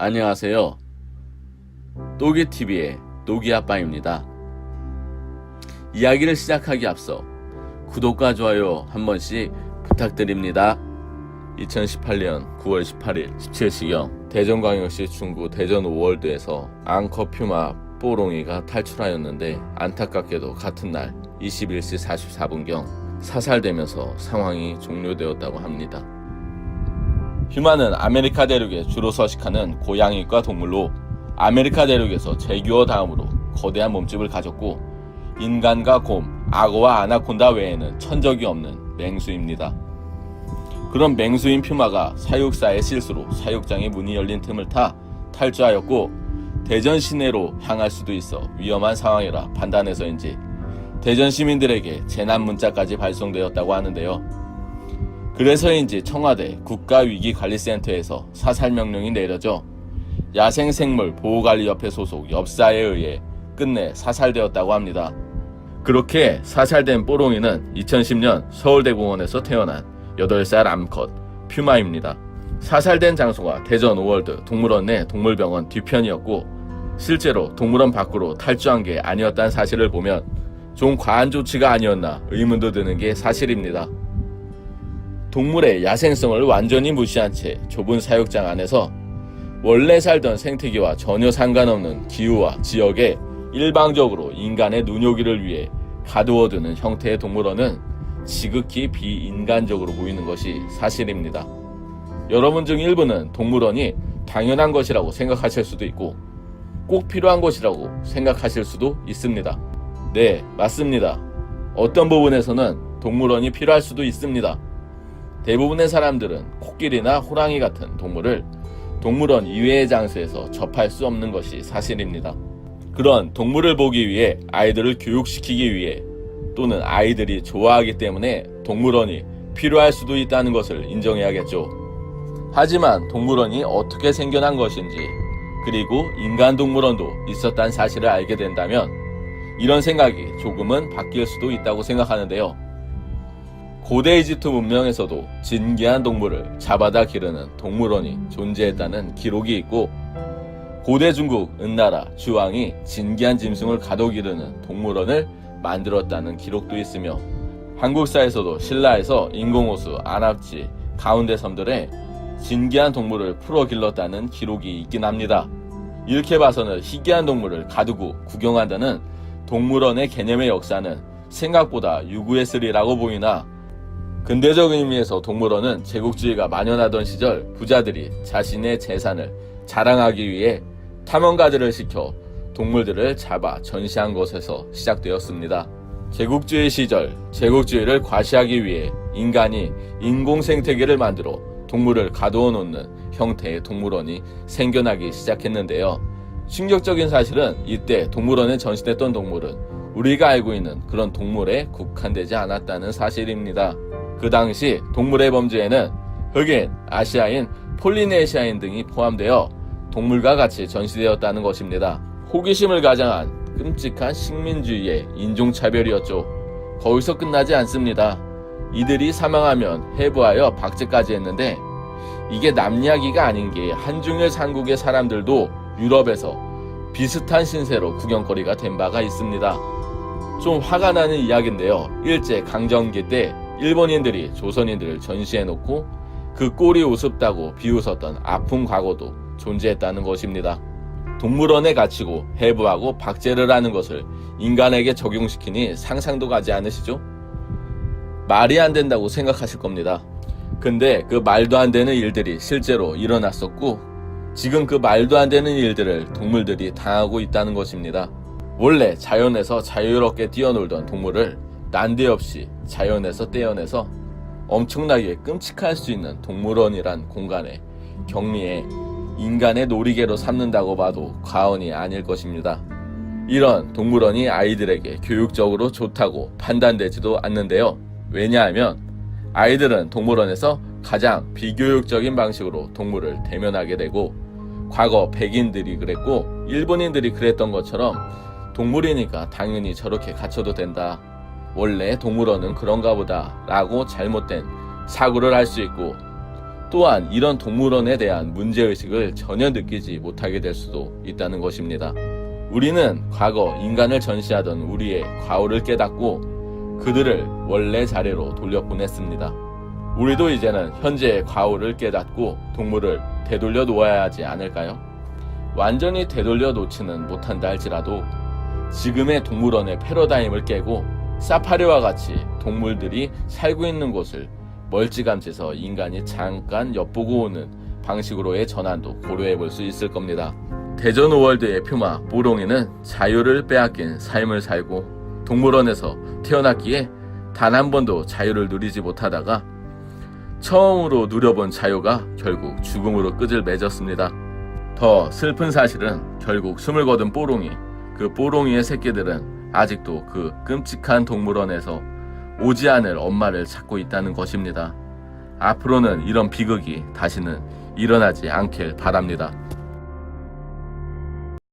안녕하세요. 또기TV의 또기아빠입니다. 이야기를 시작하기 앞서 구독과 좋아요 한 번씩 부탁드립니다. 2018년 9월 18일 17시경 대전광역시 중구 대전 오월드에서 앙커 퓨마 뽀롱이가 탈출하였는데 안타깝게도 같은 날 21시 44분경 사살되면서 상황이 종료되었다고 합니다. 퓨마는 아메리카 대륙에 주로 서식하는 고양이과 동물로 아메리카 대륙에서 제규어 다음으로 거대한 몸집을 가졌고 인간과 곰, 악어와 아나콘다 외에는 천적이 없는 맹수입니다. 그런 맹수인 퓨마가 사육사의 실수로 사육장의 문이 열린 틈을 타 탈주하였고 대전 시내로 향할 수도 있어 위험한 상황이라 판단해서인지 대전 시민들에게 재난 문자까지 발송되었다고 하는데요. 그래서인지 청와대 국가위기관리센터에서 사살명령이 내려져 야생생물보호관리협회 소속 엽사에 의해 끝내 사살되었다고 합니다. 그렇게 사살된 뽀롱이는 2010년 서울대공원에서 태어난 8살 암컷 퓨마입니다. 사살된 장소가 대전 오월드 동물원 내 동물병원 뒤편이었고 실제로 동물원 밖으로 탈주한 게 아니었다는 사실을 보면 좀 과한 조치가 아니었나 의문도 드는 게 사실입니다. 동물의 야생성을 완전히 무시한 채 좁은 사육장 안에서 원래 살던 생태계와 전혀 상관없는 기후와 지역에 일방적으로 인간의 눈요기를 위해 가두어두는 형태의 동물원은 지극히 비인간적으로 보이는 것이 사실입니다. 여러분 중 일부는 동물원이 당연한 것이라고 생각하실 수도 있고 꼭 필요한 것이라고 생각하실 수도 있습니다. 네, 맞습니다. 어떤 부분에서는 동물원이 필요할 수도 있습니다. 대부분의 사람들은 코끼리나 호랑이 같은 동물을 동물원 이외의 장소에서 접할 수 없는 것이 사실입니다. 그런 동물을 보기 위해 아이들을 교육시키기 위해 또는 아이들이 좋아하기 때문에 동물원이 필요할 수도 있다는 것을 인정해야겠죠. 하지만 동물원이 어떻게 생겨난 것인지 그리고 인간동물원도 있었다는 사실을 알게 된다면 이런 생각이 조금은 바뀔 수도 있다고 생각하는데요. 고대 이집트 문명에서도 진귀한 동물을 잡아다 기르는 동물원이 존재했다는 기록이 있고 고대 중국 은나라 주왕이 진귀한 짐승을 가둬 기르는 동물원을 만들었다는 기록도 있으며 한국사에서도 신라에서 인공호수, 안압지, 가운데 섬들에 진귀한 동물을 풀어 길렀다는 기록이 있긴 합니다. 이렇게 봐서는 희귀한 동물을 가두고 구경한다는 동물원의 개념의 역사는 생각보다 유구했으리라고 보이나 근대적 의미에서 동물원은 제국주의가 만연하던 시절 부자들이 자신의 재산을 자랑하기 위해 탐험가들을 시켜 동물들을 잡아 전시한 것에서 시작되었습니다. 제국주의 시절 제국주의를 과시하기 위해 인간이 인공생태계를 만들어 동물을 가두어 놓는 형태의 동물원이 생겨나기 시작했는데요. 충격적인 사실은 이때 동물원에 전시됐던 동물은 우리가 알고 있는 그런 동물에 국한되지 않았다는 사실입니다. 그 당시 동물의 범주에는 흑인, 아시아인, 폴리네시아인 등이 포함되어 동물과 같이 전시되었다는 것입니다. 호기심을 가장한 끔찍한 식민주의의 인종차별이었죠. 거기서 끝나지 않습니다. 이들이 사망하면 해부하여 박제까지 했는데 이게 남 이야기가 아닌 게 한중일 삼국의 사람들도 유럽에서 비슷한 신세로 구경거리가 된 바가 있습니다. 좀 화가 나는 이야기인데요. 일제 강점기 때 일본인들이 조선인들을 전시해놓고 그 꼴이 우습다고 비웃었던 아픈 과거도 존재했다는 것입니다. 동물원에 갇히고 해부하고 박제를 하는 것을 인간에게 적용시키니 상상도 가지 않으시죠? 말이 안 된다고 생각하실 겁니다. 근데 그 말도 안 되는 일들이 실제로 일어났었고 지금 그 말도 안 되는 일들을 동물들이 당하고 있다는 것입니다. 원래 자연에서 자유롭게 뛰어놀던 동물을 난데없이 자연에서 떼어내서 엄청나게 끔찍할 수 있는 동물원이란 공간에 격리해 인간의 놀이개로 삼는다고 봐도 과언이 아닐 것입니다. 이런 동물원이 아이들에게 교육적으로 좋다고 판단되지도 않는데요. 왜냐하면 아이들은 동물원에서 가장 비교육적인 방식으로 동물을 대면하게 되고 과거 백인들이 그랬고 일본인들이 그랬던 것처럼 동물이니까 당연히 저렇게 갇혀도 된다. 원래 동물원은 그런가 보다 라고 잘못된 사고를 할 수 있고 또한 이런 동물원에 대한 문제의식을 전혀 느끼지 못하게 될 수도 있다는 것입니다. 우리는 과거 인간을 전시하던 우리의 과오를 깨닫고 그들을 원래 자리로 돌려보냈습니다. 우리도 이제는 현재의 과오를 깨닫고 동물을 되돌려 놓아야 하지 않을까요? 완전히 되돌려 놓지는 못한다 할지라도 지금의 동물원의 패러다임을 깨고 사파리와 같이 동물들이 살고 있는 곳을 멀찌감치서 인간이 잠깐 엿보고 오는 방식으로의 전환도 고려해 볼 수 있을 겁니다. 대전 오월드의 퓨마 뽀롱이는 자유를 빼앗긴 삶을 살고 동물원에서 태어났기에 단 한 번도 자유를 누리지 못하다가 처음으로 누려본 자유가 결국 죽음으로 끝을 맺었습니다. 더 슬픈 사실은 결국 숨을 거둔 뽀롱이, 그 뽀롱이의 새끼들은 아직도 그 끔찍한 동물원에서 오지 않을 엄마를 찾고 있다는 것입니다. 앞으로는 이런 비극이 다시는 일어나지 않길 바랍니다.